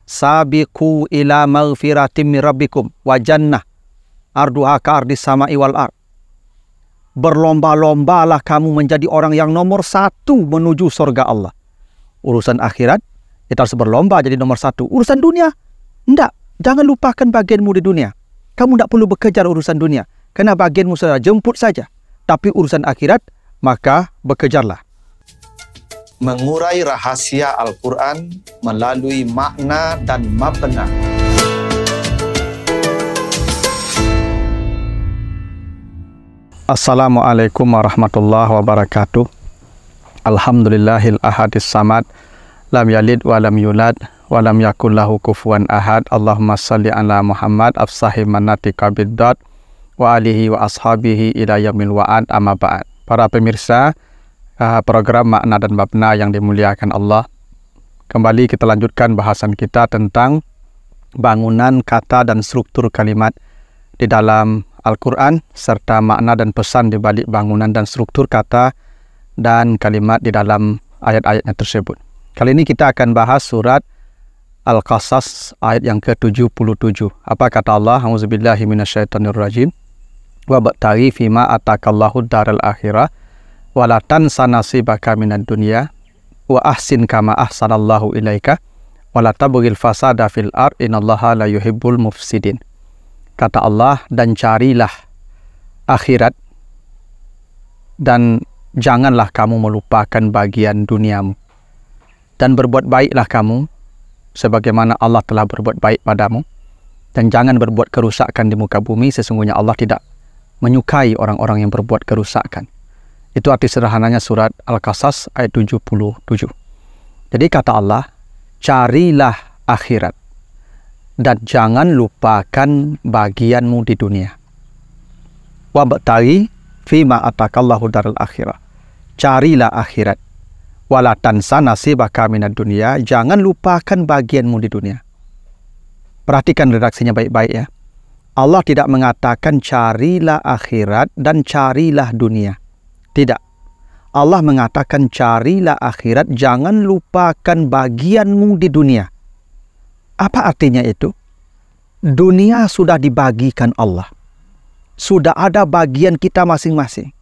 Sabiqu ila maghfiratim min rabbikum wa jannah arduha ka'ardis sama'i wal ard. Berlomba-lombalah kamu menjadi orang yang nomor satu menuju surga Allah. Urusan akhirat, kita harus berlomba jadi nomor satu. Urusan dunia, enggak. Jangan lupakan bagianmu di dunia. Kamu tidak perlu bekerja urusan dunia. Karena bagianmu sudah jemput saja. Tapi urusan akhirat, maka bekerjalah. Mengurai rahasia Al-Quran melalui makna dan mabna. Assalamualaikum warahmatullahi wabarakatuh. Alhamdulillahil ahadis samad, lam yalid walam yulad walam yakul lahu kufuwan ahad. Allahumma salli ala Muhammad afsahi manati kabidat wa alihi wa ashabihi ila yaumil wa'ad, amma ba'd. Para pemirsa program makna dan mabna yang dimuliakan Allah, kembali kita lanjutkan bahasan kita tentang bangunan kata dan struktur kalimat di dalam Al-Quran, serta makna dan pesan di balik bangunan dan struktur kata dan kalimat di dalam ayat-ayatnya tersebut. Kali ini kita akan bahas surat Al-Qasas ayat yang ke-77. Apa kata Allah? A'udzubillahi minasyaitonirrajim. Wa ba'taghi fima atakallahu daral akhirah wa la tansa nasibaka minad dunya wa ahsin kama ahsanallahu ilaika wa la tabghil fasada fil ard innallaha la yuhibbul mufsidin. Kata Allah, dan carilah akhirat dan janganlah kamu melupakan bagian duniamu, dan berbuat baiklah kamu sebagaimana Allah telah berbuat baik padamu, dan jangan berbuat kerusakan di muka bumi, sesungguhnya Allah tidak menyukai orang-orang yang berbuat kerusakan. Itu arti sederhananya surat Al-Qasas ayat 77. Jadi kata Allah, carilah akhirat dan jangan lupakan bagianmu di dunia. Wa ba'taghi fima atakallahu daral akhirah. Carilah akhirat. Wala tansa nasibaka minad dunya. Jangan lupakan bagianmu di dunia. Perhatikan redaksinya baik-baik ya. Allah tidak mengatakan carilah akhirat dan carilah dunia. Tidak. Allah mengatakan carilah akhirat, jangan lupakan bagianmu di dunia. Apa artinya itu? Dunia sudah dibagikan Allah. Sudah ada bagian kita masing-masing.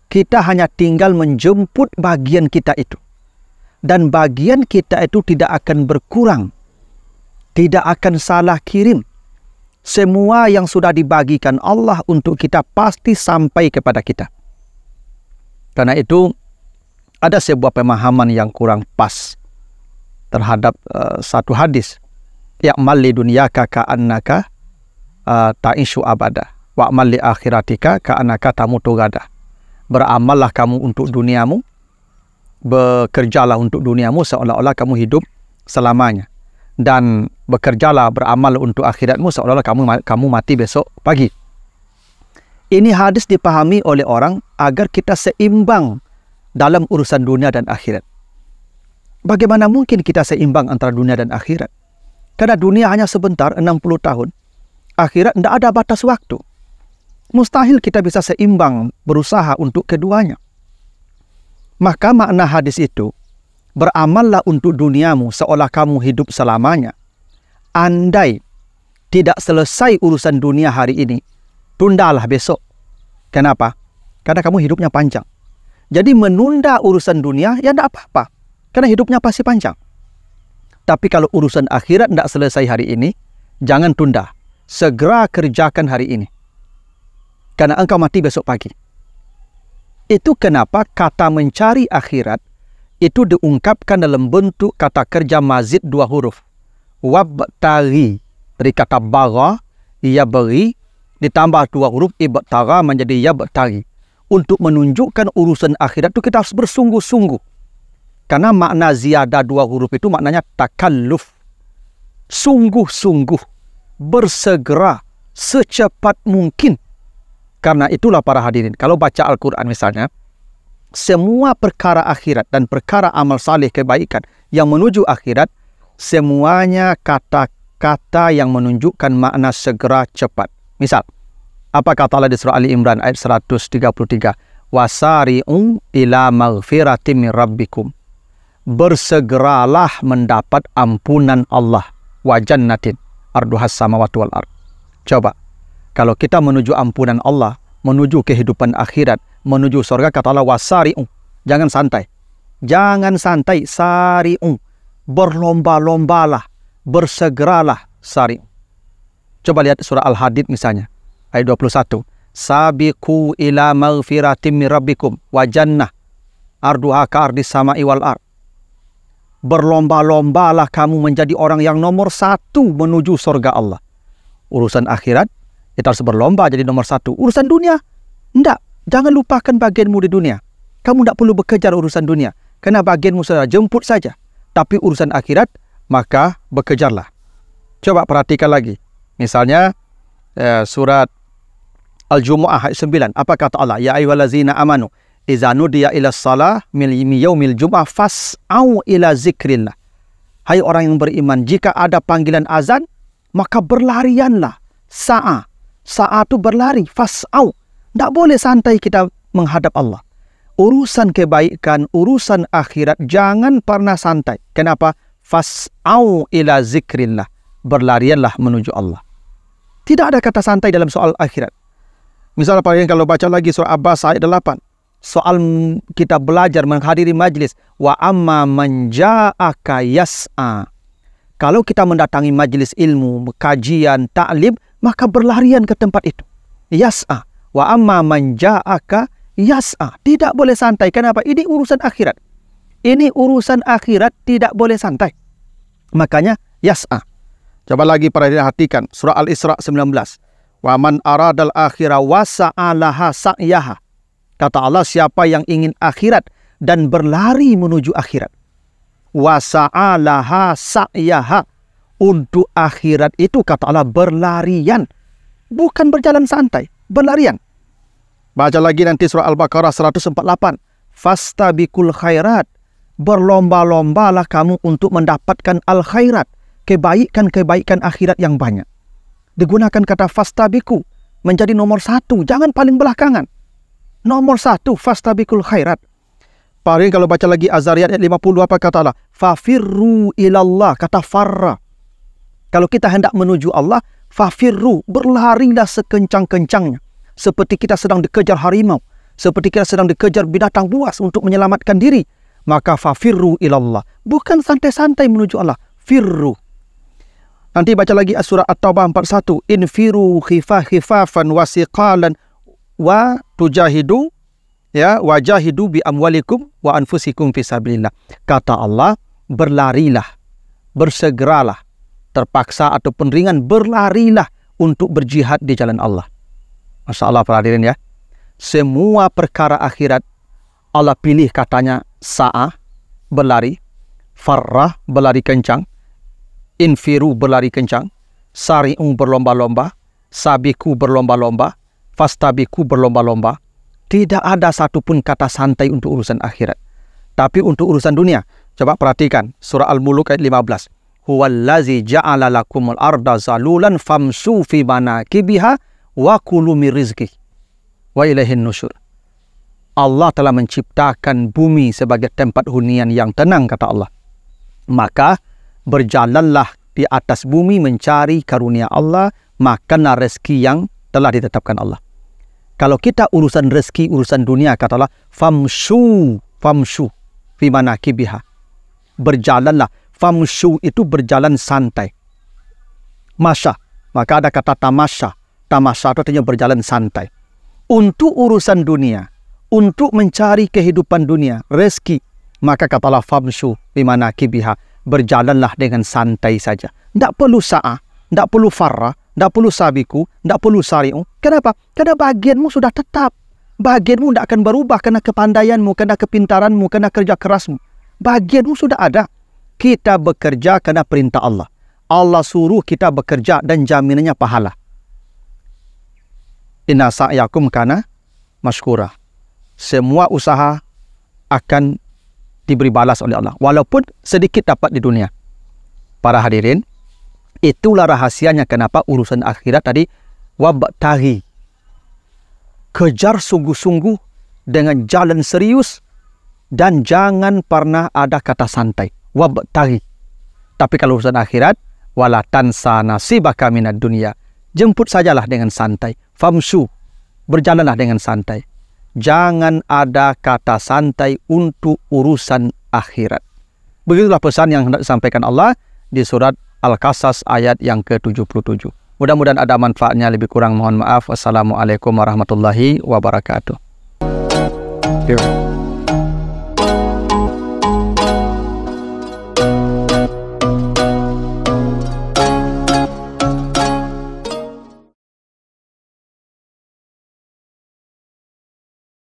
Kita hanya tinggal menjemput bagian kita itu. Dan bagian kita itu tidak akan berkurang. Tidak akan salah kirim. Semua yang sudah dibagikan Allah untuk kita pasti sampai kepada kita. Karena itu ada sebuah pemahaman yang kurang pas terhadap satu hadis. Ya'mal li dunyaka ka'annaka ta'ishu abada wa'mal li akhiratika ka'annaka tamutu gada. Beramallah kamu untuk duniamu, bekerjalah untuk duniamu seolah-olah kamu hidup selamanya, dan bekerjalah beramal untuk akhiratmu seolah-olah kamu mati besok pagi. Ini hadis dipahami oleh orang agar kita seimbang dalam urusan dunia dan akhirat. Bagaimana mungkin kita seimbang antara dunia dan akhirat? Karena dunia hanya sebentar, 60 tahun. Akhirat tidak ada batas waktu. Mustahil kita bisa seimbang berusaha untuk keduanya. Maka makna hadis itu, beramallah untuk duniamu seolah kamu hidup selamanya. Andai tidak selesai urusan dunia hari ini, tundalah besok. Kenapa? Karena kamu hidupnya panjang. Jadi menunda urusan dunia, ya tidak apa-apa. Karena hidupnya pasti panjang. Tapi kalau urusan akhirat tidak selesai hari ini, jangan tunda. Segera kerjakan hari ini. Karena engkau mati besok pagi. Itu kenapa kata mencari akhirat itu diungkapkan dalam bentuk kata kerja mazid 2 huruf. Wabtaghi. Dari kata bagha, ia beri, ditambah 2 huruf, ibtagha menjadi yabtaghi. Untuk menunjukkan urusan akhirat itu kita harus bersungguh-sungguh. Karena makna ziyadah 2 huruf itu maknanya takalluf. Sungguh-sungguh. Bersegera. Secepat mungkin. Karena itulah para hadirin. Kalau baca Al-Quran misalnya. Semua perkara akhirat dan perkara amal saleh kebaikan yang menuju akhirat. Semuanya kata-kata yang menunjukkan makna segera cepat. Misal. Apa kata Allah di surah Ali Imran ayat 133. Wasari'u ila maghfiratim min rabbikum. Bersegeralah mendapat ampunan Allah. wa jannatin arduhas samawati wal ard. Coba, kalau kita menuju ampunan Allah, menuju kehidupan akhirat, menuju surga, kata Allah wasari'u. Jangan santai. Jangan santai, sari'u. Berlomba-lombalah, bersegeralah, sari'u. Coba lihat surah Al-Hadid misalnya, ayat 21. Sabiqu ila maghfiratim min rabbikum wa jannah arduha ka'ardis sama'i wal ard. Berlomba-lombalah kamu menjadi orang yang nomor 1 menuju surga Allah. Urusan akhirat, kita harus berlomba jadi nomor 1. Urusan dunia, enggak. Jangan lupakan bagianmu di dunia. Kamu tidak perlu bekejar urusan dunia, karena bagianmu sudah jemput saja. Tapi urusan akhirat, maka bekejarlah. Coba perhatikan lagi. Misalnya, surat Al-Jumu'ah ayat 9. Apa kata Allah? Ya ayyuhallazina amanu idza nudiya ila shalah min yaumil jum'ah fas'au ila zikrillah. Hai orang yang beriman, jika ada panggilan azan, maka berlarianlah. Sa'a itu berlari, fas'au. Tak boleh santai kita menghadap Allah. Urusan kebaikan, urusan akhirat, jangan pernah santai. Kenapa? Fas'au ila zikrillah. Berlarianlah menuju Allah. Tidak ada kata santai dalam soal akhirat. Misalnya kalau baca lagi surah Abbas ayat 8. Soal kita belajar menghadiri majlis. Wa amma man ja'aka yas'a. Kalau kita mendatangi majlis ilmu, kajian, ta'lim, maka berlarian ke tempat itu. Yas'a. Wa amma man ja'aka yas'a. Tidak boleh santai. Kenapa? Ini urusan akhirat. Ini urusan akhirat, tidak boleh santai. Makanya yas'a. Coba lagi perhatikan surah Al-Isra 19. Wa man aradal akhirah wasa'alaha sa'yaha. Kata Allah, siapa yang ingin akhirat dan berlari menuju akhirat. Wasa'alaha sa'yaha. Untuk akhirat itu, kata Allah, berlarian. Bukan berjalan santai, berlarian. Baca lagi nanti surah Al-Baqarah 148. Fastabikul khairat. Berlomba-lombalah kamu untuk mendapatkan al-khairat. Kebaikan-kebaikan akhirat yang banyak. Digunakan kata fastabiku menjadi nomor 1, jangan paling belakangan. Nomor 1, fastabikul khairat. Paling kalau baca lagi Az-Zariyat ayat 50, apa kata Allah? Fafirru ilallah, kata farra. Kalau kita hendak menuju Allah, fafirru, berlarilah sekencang-kencangnya. Seperti kita sedang dikejar harimau, seperti kita sedang dikejar binatang buas untuk menyelamatkan diri. Maka fafirru ilallah. Bukan santai-santai menuju Allah, firru. Nanti baca lagi surah At-Taubah 41. Infiru khifafan wasiqalan wa tujahidu wajahidu bi amwalikum wa anfusikum fi sabilillah. Kata Allah, berlarilah, bersegeralah, terpaksa ataupun ringan, berlarilah untuk berjihad di jalan Allah. Masya Allah, para hadirin ya. Semua perkara akhirat Allah pilih katanya sa'ah, berlari, farrah, berlari kencang, infiru, berlari kencang, sari'u, berlomba-lomba, sabiku, berlomba-lomba, fastabiku, berlomba-lomba. Tidak ada satupun kata santai untuk urusan akhirat. Tapi untuk urusan dunia, coba perhatikan surah Al-Muluk ayat 15. Huwallazi ja'ala lakumul arda zalulan famsu fi manakibiha wa kulu min rizqih wa ilaihin nusyur. Allah telah menciptakan bumi sebagai tempat hunian yang tenang, kata Allah. Maka berjalanlah di atas bumi mencari karunia Allah, makanlah rezeki yang telah ditetapkan Allah. Kalau kita urusan rezeki, urusan dunia, kata Allah, famshu fi manakibiha. Berjalanlah. Famshu itu berjalan santai. Masya, maka ada kata tamasya. Tamasya itu artinya berjalan santai. Untuk urusan dunia, untuk mencari kehidupan dunia, rezeki, maka kata Allah, famshu fi manakibiha. Berjalanlah dengan santai saja. Tidak perlu sa'ah, tidak perlu farrah, tidak perlu sabiku, tidak perlu sari'u. Kenapa? Karena bagianmu sudah tetap. Bagianmu tidak akan berubah karena kepandaianmu, karena kepintaranmu, karena kerja kerasmu. Bagianmu sudah ada. Kita bekerja karena perintah Allah. Allah suruh kita bekerja dan jaminannya pahala. Inna sa'yakum kana mashkura. Semua usaha akan diberi balas oleh Allah, walaupun sedikit dapat di dunia. Para hadirin, itulah rahasianya kenapa urusan akhirat tadi wabtaghi. Kejar sungguh-sungguh dengan jalan serius dan jangan pernah ada kata santai. Wabtaghi. Tapi kalau urusan akhirat, wala tansa nasibaka minad dunya. Jemput sajalah dengan santai. Famsu, berjalanlah dengan santai. Jangan ada kata santai untuk urusan akhirat. Begitulah pesan yang hendak disampaikan Allah di surat Al-Qasas ayat yang ke-77. Mudah-mudahan ada manfaatnya, lebih kurang mohon maaf. Wassalamualaikum warahmatullahi wabarakatuh.